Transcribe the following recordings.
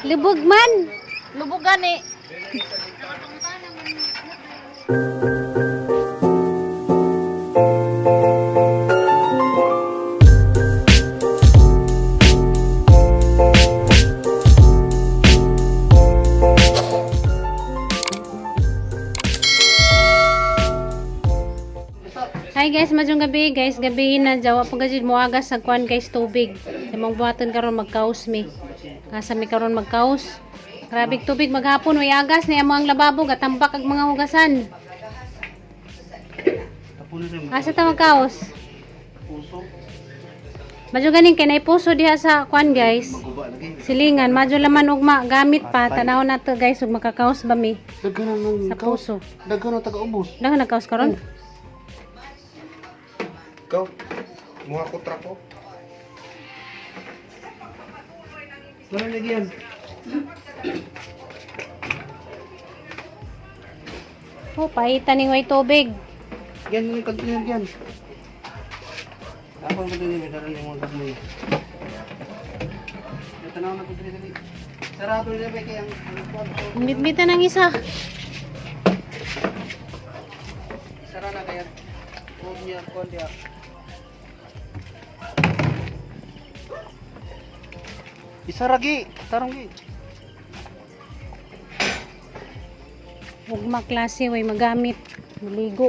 Lubog man. Lubugan eh. Hi guys, madyong gabi guys, gabi na jawa po gajud mo agas sa kuan guys tubig. Imong buhaton karon magkaos mi. Asa mi karon magkaos. Grabe tubig maghapon way agas ni amo ang lababo gatambak ag mga hugasan. Asa ta magkaos? Puso. Madyo ganing kay nay puso diha sa kuan guys. Silingan, madyo laman ugma gamit pa tanaw nato guys ug makakaos ba mi Daghan ng sa puso. Daghan ng taga-ubos. Dahon nagkaos karon. Ikaw, muha ko trako. Wala lagi yan. Oh, paitan ning way tubig. Yan yung container yan. Ako ang container, may daran yung mga gagmay. Natanaw na ko dali. Sarado nila ba kaya ang Bitbitan ng isa. Sara na kaya. Huwag niya, kuhan niya. Isaragi, tarong gi. Ugma klase way magamit. Maligo.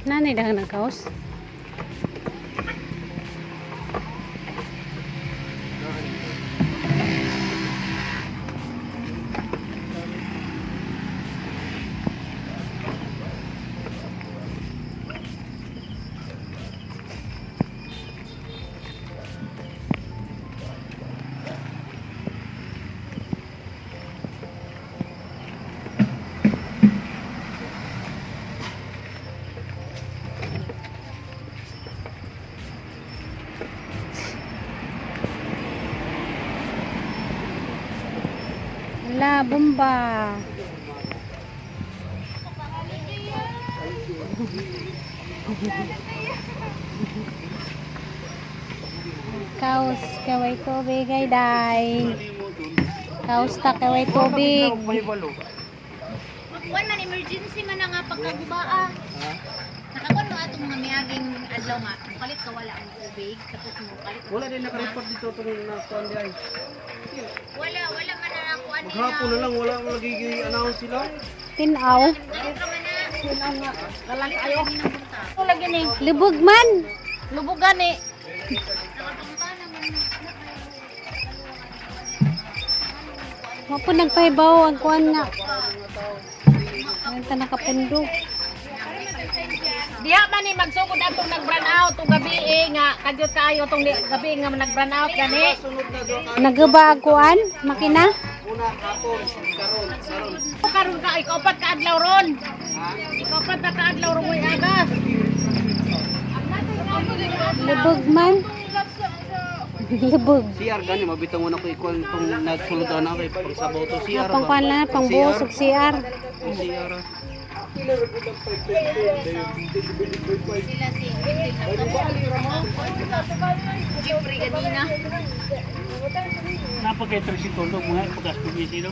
Nanay dahang nagkaos. La bomba. Kaos kaway tubig ay day. Kaos ta kaway tubig. Kuan man emergency man nga pagkagubaa. Nakakon no atong mga miaging adlaw nga palit ka wala ang tubig tapos mo palit. Wala din naka-report dito itong nakuhan di ay. Wala man na nakuan nila. Maghapon na lang, wala mo lagi i-announce sila. Tinaw. Kalang kayo. Ito lagi ni Lubog man. lubugan eh. Mapo nagpahibaw ang kuan nga. Ayun ta nakapundog. Diha man ni magsugod atong nag-brand out ug gabi nga kadyot kaayo tong gabi nga nag-brand out gani. Sunod na doon ka. Nagaba ang kuan makina. Una hapon, karon. Karon ka ikaw pat ka adlaw ron. Ikaw pat ka adlaw ron way agas. Lubog man. Lubog. CR gani mabitaw mo na ko ikuan tong nagsulod na kay pagsabaw to CR. Pang kuan lang pang buhos ug CR. CR. Jeffrey ganina. Napagay trisitolo mga pagkas publicito.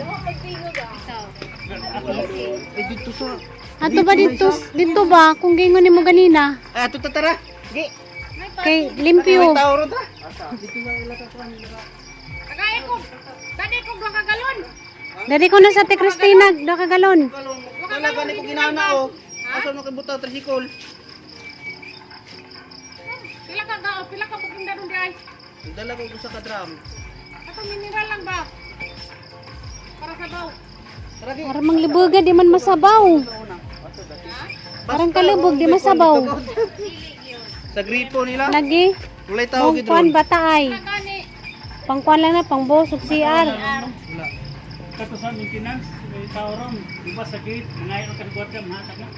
Dito sa. Ato ba dito ba kung gingon nimo ganina? Ato tatara. Gi. Kay limpyo. Tao ro ta. Kagaya ko. Dali ko duha ka galon. Dari ko na sa Ate Cristina, do ka galon. Wala gani ko ginana o. Asa mo kay buta tricycle. Pila ka bukong daron di ay. Dala ko sa ka-drum. Ato mineral lang ba? Para sa baw. Tara gi. Para manglibuga di man masabaw. Parang kalubog di masabaw. Sa gripo nila. Lagi. Walay tao Mong gid kuan ron. bata ay. Gani. Pang kuan lang na pang buhos ug CR. Wala. Kato sa maintenance, may tao ron, iba sa gate, nangayon ang kaniguat ka, mahatag na.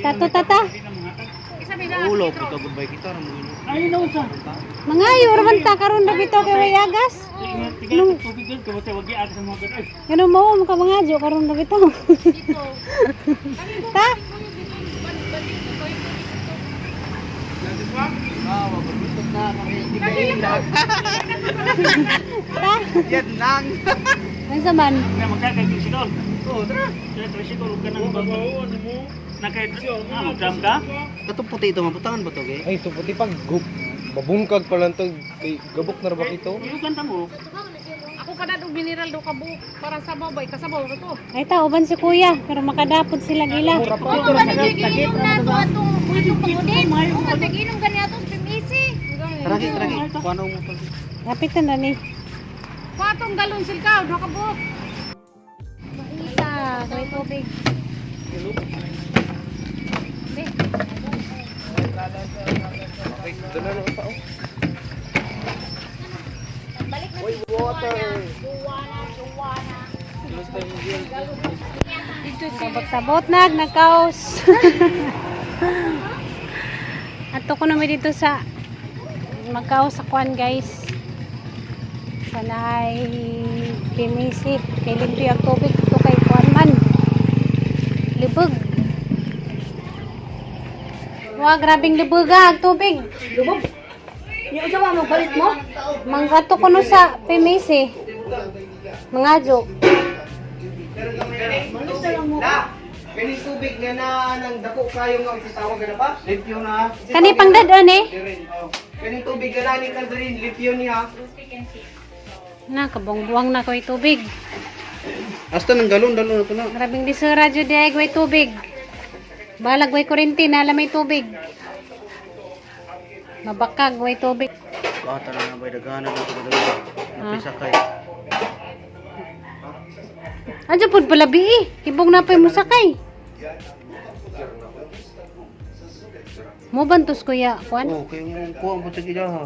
Tato tata. Hindi na mahatag. Isa mi na. Ulo pito goodbye kita ra mo. Ay, no, sa. Mangayo raman ta karon na bitaw kay wayagas. Tingnan sa tubig doon, kabutay, wag i-aga sa mga ganun. Ano mo mo ka mangadyo karon na bitaw. Ta. Ah, mabutot na. Yan lang. Ano sa man? Na magkakay tricycle. Oh, tara. Kaya tricycle ka nang babaw. Mag-jam ka? Katong puti ito, mabutangan ba ito, gay? Ay, ito pati pag babungkag pa lang to. Kay gabok na ba ito? Ilugan ta mo. Ako kada do mineral do ka buhok para sa babay kasabaw na to. Ay ta, uban si kuya. Pero makadapod sila gila. Oo, nga nagiginom na to atong buhitong pangudin. Oo, nga nagiginom ganyan to sa pimisi. Tragi. Paano mo ito? Kapitan na ni. Patong galon silkaw, do ka buhok. Mahita, may tubig. Ay, doon na pa. Balik na Uy, water. Juwana. Sabot-sabot na, nagkaos. Ato ko naman dito sa magkaos sa kwan guys. Sanay pinisip. Kay limpi ang tubig ito kay kwan man. Libog. Wah, grabing libog ang tubig. Libog? Yung usawa mo, balit mo? Manggato ko no sa PMC. Mangadyo. Kani tubig nga na nang dako kayo nga isitawag na ba? Limpyo na. Kani pang dadon eh. Kani tubig nga ni kandarin lipyo niya. Na, kabongbuang na ko yung tubig. Hasta ng galon na ito na. Grabing disura dyan di ay gway tubig. Balag gway kurinti, nala may tubig. Mabakag gway tubig. Bata na nabay dagana na ito. Napisakay. Adyo po pala bii. Kibong na pa yung musakay. Mo bantos kuya, kuan? Oh, kayo yung kuha mo sa gila ha.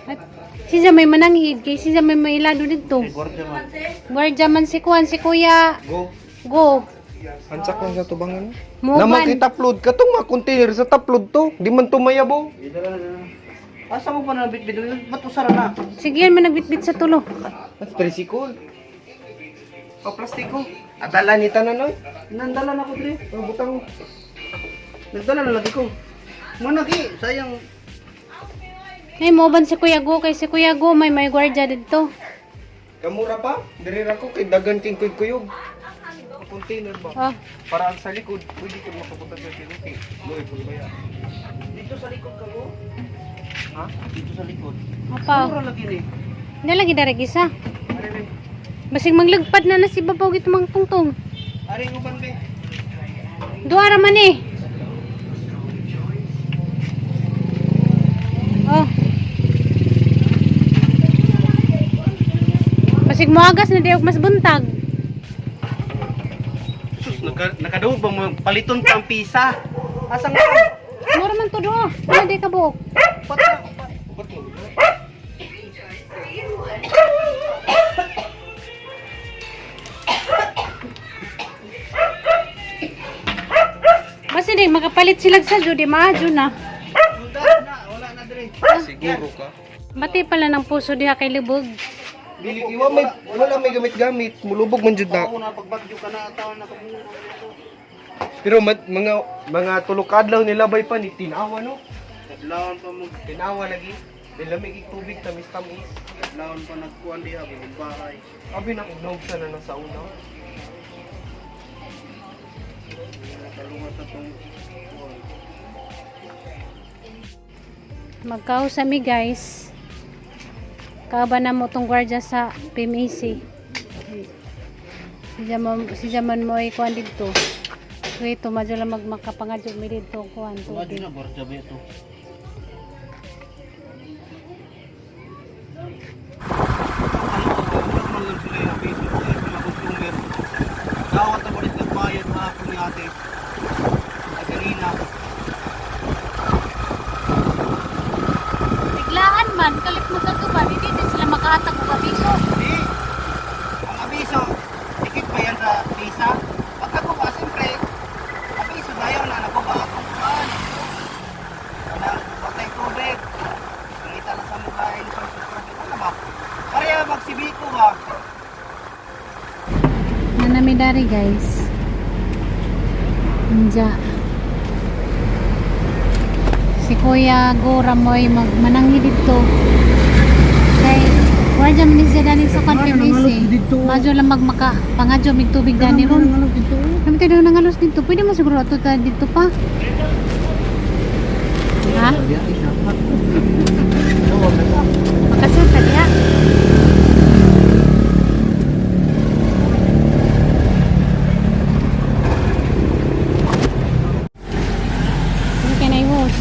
At siya may mananghid, kay siya may mailado dito. Ay, gwardiya man. Guardia man si kuan, si kuya. Go. Go. Ansak lang sa tubangan. Mo Na ban. makita-upload ka tong mga container sa upload to. Di man tumayabaw. Asa mo pa na bit-bit? Ba't usara na? Sige yan man nagbitbit sa tulo. At tricycle. O plastiko. Adala ni tananoy. Nandala na ko, Dre. Ang butang. Nagdala na lagi ko. Manaki, sayang. Ay, mo ban si kuya Go, kay si kuya Go may guardia dito. Kamura pa. Dirira ko kay dagan king kuyog. Container ba? Oh, Para ang sa likod, pwede ko makapunta sa likod. Loy, pulbaya. Dito sa likod ka mo? Ha? Dito sa likod. apa? Mura lagi ni. Hindi lagi darag isa. Basig manglagpad na si babaw gito mga tungtong. Ari ko ban be. Duara man eh. Oh. Basig moagas na diog mas buntag. Sus, nakaduog ba mo paliton pa ang pisa? Asa mo? Mura man to do. Ano di ka buok? Basta di makapalit sila sa judi maajo na. Wala na Dre. Siguro ka. Bati pala ng puso diha kay libog. Dili iwa may wala may gamit-gamit, mulubog man jud na. Ako na pagbagyo ka na taon na kabungo. Pero mga tulok adlaw nilabay pa ni tinawa no. Kadlawon pa mo. Tinawa lagi. Dilamig ig tubig tamis-tamis. Kadlawon pa nagkuan diha bahay. Abi nang inog sa na sa una. Kalungat na tong Magkaos mi guys. Kaba na mo tong gwardiya sa PMC. Si Jaman mo ay kuan dito. So ito madyo lang magmakapangadyo mi dito kuan Wala tubig. na gwardiya ba ito? Dawat na ulit ng bayad na ako ni ate. Adelina. Biglaan man kalit mo sa tuban, hindi din sila makahatag og abiso. Hindi. Ang abiso, tikit pa yan sa visa. Pag ako pa, siyempre, abiso dayaw na nababato. Patay tubig. Nakita na sa mukha ni Sir Subscribe. Ano ba? Pareha magsibiko ba? Nanamidari guys. Inja. Si Kuya Gora mo'y mananghi dito. Kay wala dyan ni siya dani sa konfirmisi. Madyo lang magmaka. Pangadyo may tubig dani ron. Kami tayo nangalos dito. Pwede mo siguro ato tayo dito pa. Ha? Makasal ka diya. Hindi ka na i-host.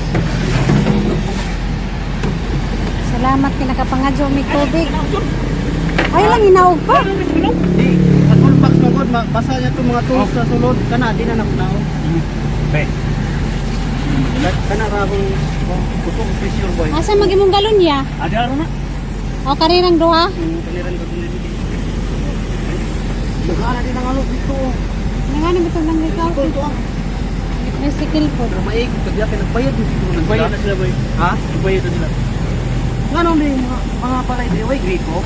Salamat ka nakapangadyo may tubig. Ay lang hinaog pa. Di, sa toolbox mo god, basa niya itong mga tools sa sulod. Kana, di na nakunao. Be. Kana rabong kusog pressure boy. Asa magimong galon ya? Ada ro na. O karirang duha? Kaniran ko din. Nagana din ang alok dito. Nangano ba ito lang ikaw? Ito ang Tricycle po. maig, kagya pinagbayad mo siguro. Nagbayad na sila boy. Ha? Nagbayad na sila. Nga nung mga palay di, way gripo.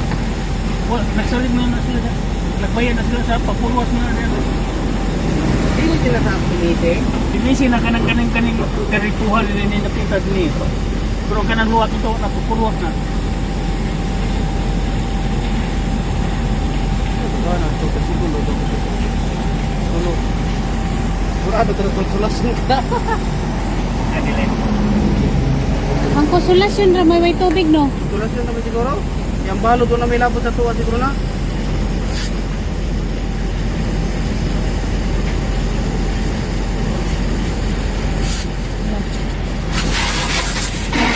Wala, nagsalig na sila. Nagbayad na sila sa papulwas na nila. Hindi sila sa pinite. Dinisi na kanang karipuhan nila napitad ni. Pero kanang luwat ito, napupulwas na. Ano, ito kasi gulo. Gulo. Kurado ka na konsolasyon ka. Adilin. Ang konsolasyon ra may tubig no? Konsolasyon naman siguro. Yang balo doon na may labot sa tuwa siguro na.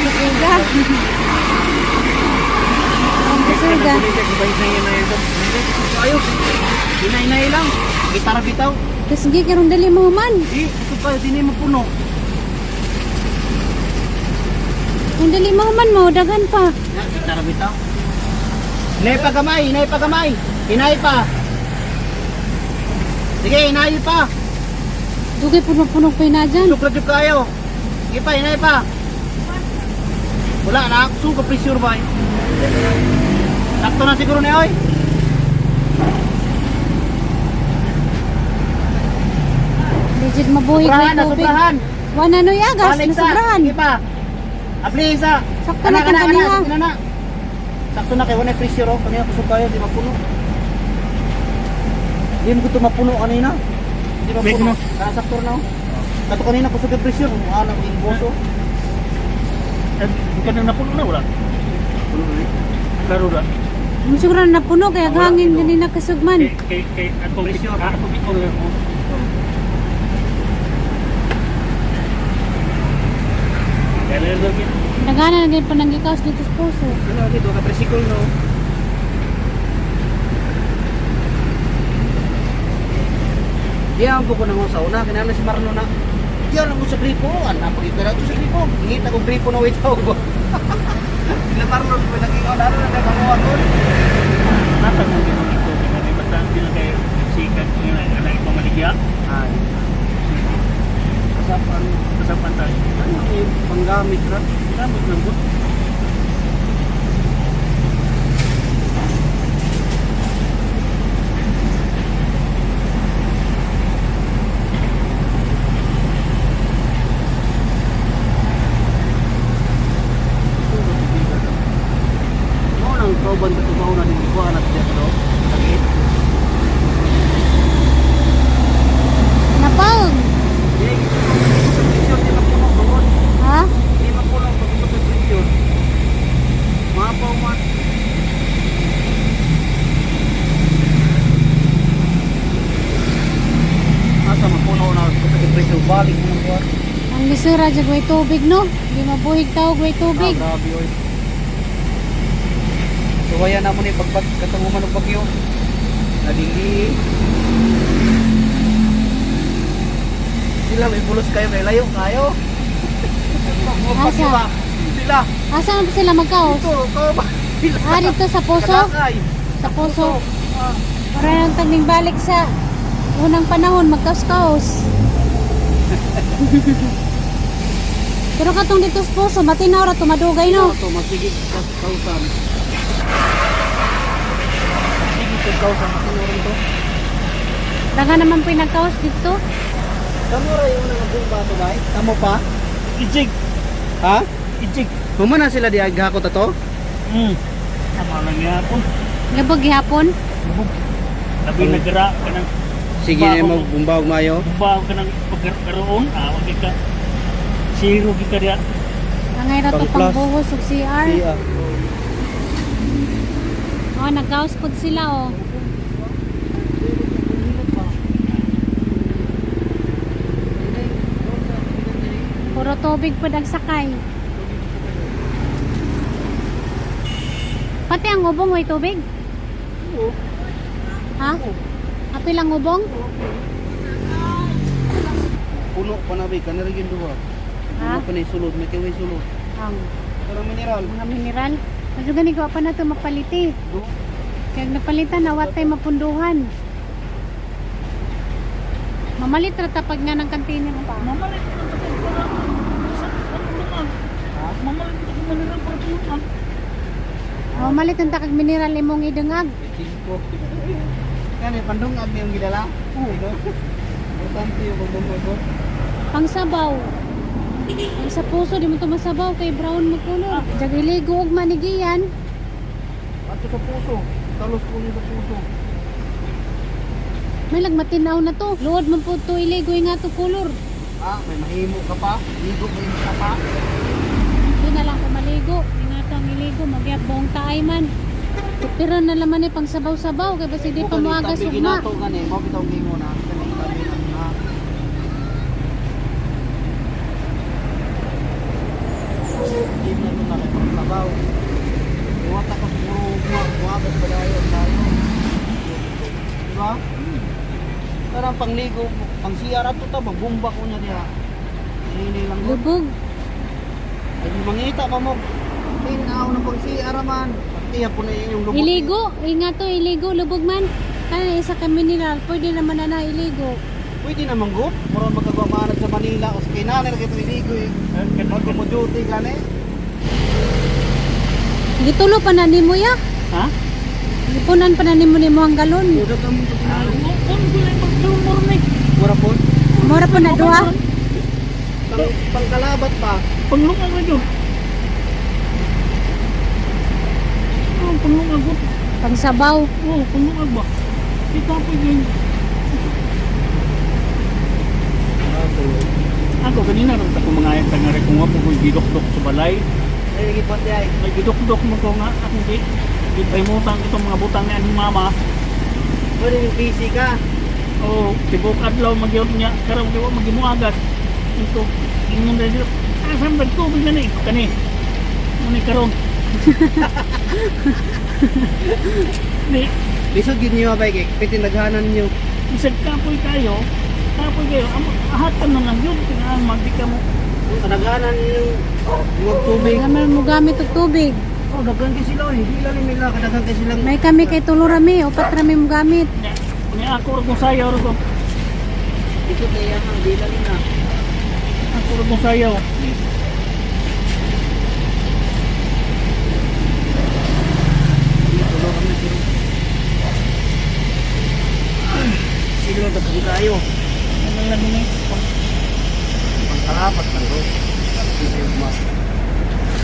Suga. Suga. Ayos. Hinay-hinay lang. Gitara bitaw. Kasi gi karon dali mo man. Ito kayo, di mo puno. Kung dali mo man mo dagan pa. Gitara bitaw. Hinay pa gamay, hinay pa gamay. Hinay pa. Sige, hinay pa. Dugay puno-puno pa na dyan. Suklat yung kayo. Sige pa, hinay pa. Wala na, suka pressure ba? Sakto na siguro ni oy. Legit mabuhig Sobrahan may na, tubig. sobrahan. Wala no yagas, Balik sa. nasobrahan. Sige pa. Abli isa. Sakto na itong kanina. Sakto na. Sakto na kay wala pressure oh. Kanina kusog kayo, di mapuno. Di mo ito mapuno kanina. Di Big mapuno. no? Sakto na oh. Kato kanina kusog yung pressure. Ano ko inboso. Bukan na napuno na wala. Klaro na. Ang siguro na puno kaya hangin din nakasugman. Kay atong bitaw na ako. Kaya lagi. Nagana na din pa nang ikaws dito sa puso. Ano dito ka tricycle no. Diyan po ko nang sa una, kinahanglan si Marno na. Diyan lang ko sa gripo, ana pagitara ko sa gripo. Ngita ko gripo na wait ako. Sila Marno ko naging ano na panguha ko. Nasa mo din ito. Kasi basta sila kayo sikat ng anak ito maligya. Ay. Kasapan, Kasapan tayo. ano eh, panggamit ra. Gamit lang po. Mo nang proban ka tumaw na din ko anak dia ko. Lagi. Napag! Di pressure di mapuno bawon. Ha? Di mapuno pag ito pressure. Mapaw man. Asa mapuno na sa pressure balik mo ko. Ang lisura dyan may tubig no? Di mabuhig tao may tubig. Grabe oy. So waya na mo ni pagbat katunguman og bagyo. Nadili. Sila may pulos kayo kay layo kayo. Asa? Sila. Asan pa sila magkaos? Ito, ko ba? Sila. Ah, dito sa puso? Kadakay. Sa puso. Para nang tagning balik sa unang panahon, magkaos-kaos. Pero katong dito sa puso, matinaw ra tumadugay no? Ito, magsigit sa kausan. Sigit sa kausan. Sinurin to. Daga naman po yung nagkaos dito. Kamu ra yung nang bumba to bay? Kamu pa? Ijig. Ha? Ichik. Humana sila di aghakot ato? Tama lang yapon. Labog gihapon. Lubog. Labi nagara ka ng Sige na mo bumbawag mayo. bubaw ka ng pagkaroon. Wag ka. Zero ka diya. Angay ra to Pang plus. pangbuhos ug CR. Iya. Oh, nag-house food sila oh. Puro tubig po ang sakay. Pati ang ubong may tubig? Ha? Apil ang ubong? Puno pa na bay kanarigin duwa. Ha? Ano pa ni sulod, may kaway sulod. Ang Pero mineral. mga mineral. Medyo gani ko pa na ito mapaliti. Do. Kaya napalitan na watay mapunduhan. Mamalit rata pag nga ng kantina mo pa. Mamalit ko na para sa pagtulungan. Mamalit ko na nila para tulungan. Mamalit ang takag mineral imong idangag. Cinco. Kan pandung ag yung gidala. Ino. Importante yung pagbumoto. Pangsabaw. Ang sa puso di mo to masabaw kay brown mo kulor. Jag iligo og manigiyan. Ato sa puso. Talos ko sa puso. May lagmatinaw na to. Luod man po to iligo nga to kulor. May mahimo ka pa. Ligo ba yung ka pa? Doon na lang ko maligo. Ingatang iligo magyap buong taay man. Tupiran na laman ni pang sabaw-sabaw kay basi di pa moagas ugma. Ginato gani. Mo bitaw gimo na. Kanang tabi na. Hindi na ito na kay paglabaw. Iwat ako siguro buwagas pa tayo. Diba? Parang pangligo, pang CR ato ta, magbumba ko na diha. Hindi lang go. Lubog. Ay mangita pa mo. Tinaw na pang CR man. Pati po na yung lubog. Iligo. Ingat to iligo. Lubog man. Kana isa ka mineral. Pwede naman na iligo. Pwede naman go. Mura magagawa manag sa Manila o sa Kinaner kito iligo eh. Kaya mo duty gani. Gitulo pa na nimo ya. Ha? Gipunan pa na nimo ang galon. Mura ka mo Kung gulay magdumor ni. Mura po. Mora pa na duha. Pangkalabat pa. Panglungan na yun. Panglungan ko. Pangsabaw. Panglungan ba? Kita po yun. Ako kanina rin ako mga ayat nga rin kung ako kung gidok-dok sa balay. Ay lagi pati ay. May gidok-dok mo ko nga. Ako di pa imutang itong mga butang ni aning mama. Pwede yung busy ka. Oo, tibok adlaw magyod niya. Karang diwa magimuagas. Ito, ingon na dito. Saan ba tubig na ni? Kani. Muni karon. Ni, Lisod yun niyo ba kay pitinaghanan niyo. isag kapoy kayo. Kapoy kayo. Ahatan na lang yun. Kailangan magdi ka mo. Tanaghanan niyo yung tubig. Naman mo gamit og tubig. Oh, daghan kay sila eh. Di lalim nila kadaghan kay sila. May kami kay tulo rami, upat rami mo gamit. Ni ako rin kung sayaw rin ko. Ito kaya ang di lalim na. Ako rin kung sayaw. Tulog kami sila. Sila daghan kayo. Ano lang ni? Pangkalapat man ko.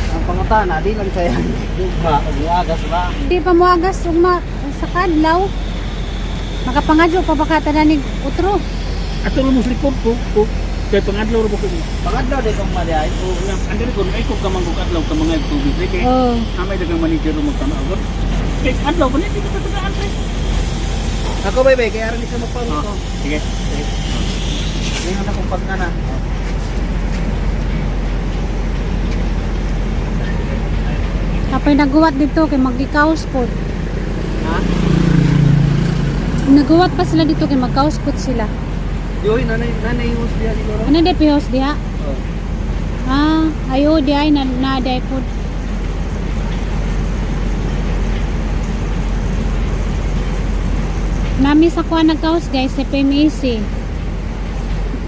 Ang pangutana, di lang saya. Dugma, umagas ba? Di pa moagas ugma sa kadlaw. Makapangadyo pa baka tananig utro. Ato rin mo slipod ko. Kaya pangadlaw rin ko. Pangadlaw di kong maliay. Andali ko, ay kung kamang adlaw ka mga tubig. Kaya Oh. amay dagang manager mo magtanaw. Kaya adlaw ko na, hindi ko katagaan rin. Ako bay kaya rin isa magpangit ko. Sige. Ngayon akong pagkana. Kapay naguwat dito kay magdi-kaos pod. Ha? Naguwat pa sila dito kay mag-kaos pod sila. Di oy, nanay yung diya siguro. Ano de pihos diha? Oh. Ah, ayo di ay na day pod. Nami sa kuha nagkaos guys sa PMAC.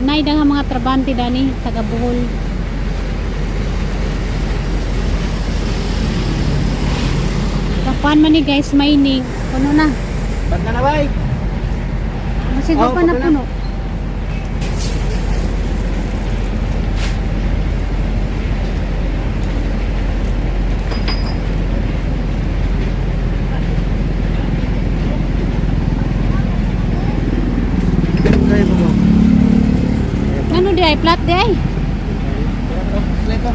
Nay daghang mga trabante dani taga Bohol. Kapan man ni guys mining. Puno na. Ba't ka na bay? Masigo Oh, pa na puno na. puno. ay flat di ay. Ito.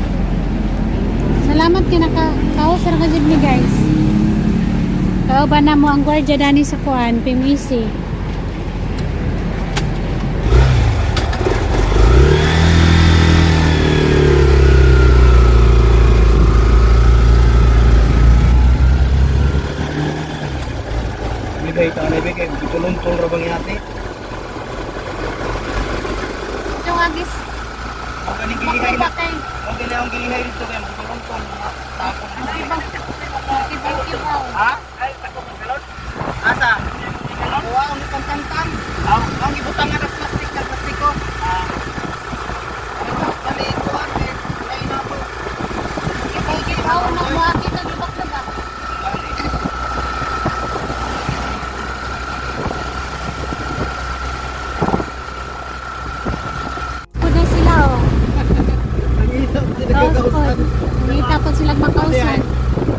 Salamat kay naka-kausar ka jud ni guys. Kauban na mo ang gwardiya dani sa kuan, PMC. Bigay ta na bigay. Tulong-tulong ra bang yate. Yung agis. Ang galing gilihay na. Bakay. Ang galing ang gilihay dito kay tulong-tulong. Tapos Ano ibang? Kibaw-kibaw. ha? Ay, tako ng galon. Asa? Kuha ang pantangtang. Ang ibutang nga ng plastik ko. Ano kali ko ate. Ay na po. Kibaw-kibaw na mo aki ka gibak-gibak. Kuda sila oh. Nangita po sila Kaus kagausan. po. Ngita po sila makausan.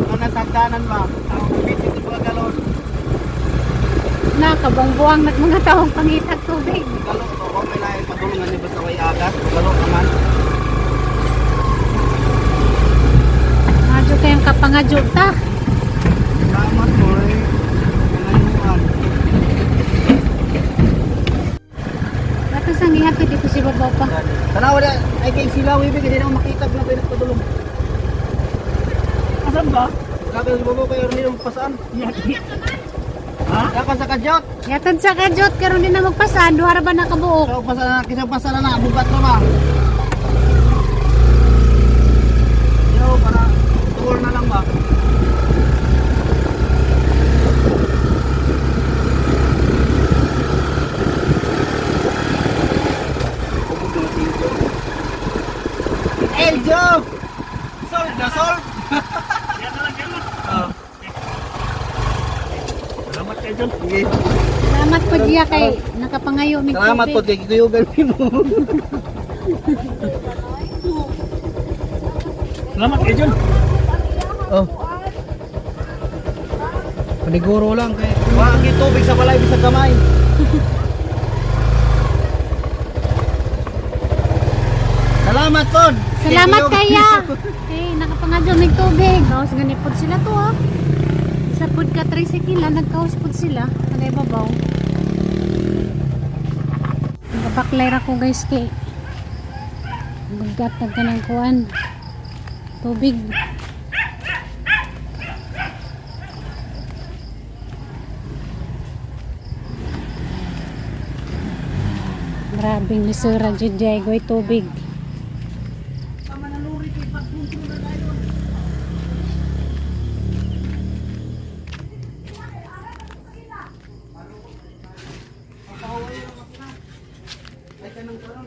Mga natagdanan ba? Ang bisit ng mga galon. Na kabangbuang nag mga taong pangitag tubig. Galon to. Kung may lahat pagulungan niyo basta way agas. Galon naman. Madyo kayong kapangadyo ta. Salamat mo eh. Kanayuan. Ato sang ihatid dito si babaw pa. Tanawa na. Ay kay sila. Ibig hindi na makita na pinagpadulong. Asan ba? Sabi sa babo kayo rin yung pasaan. Yaki. Ha? Dakan sa kadyot. Yatad sa kadyot karon din na magpasan duha ra ba nakabuok. So pasana kisang pasana na. Bugat na ba? Yo, para tour na lang ba? Eljo! Solve na solve! Yan na lang, yan lang. Oh. Salamat kayo dyan. Sige. Salamat po diya kay nakapangayo mi Salamat po, tubig. kay kuyugan mo. Salamat kayo dyan. Oh. Paniguro lang kay. Wala ang tubig sa balay bisag kamay. Salamat po. Salamat kaya. Kay nakapangadyo mi tubig. Kaos gani pod sila to ha. Sa pod ka tricycle nagkaos pod sila. Nagay babaw. Nagabaklay ra ko guys kay. Magatag ka ng kuan. Tubig. Grabing lisura jud jay goy tubig. Ay kanang karon.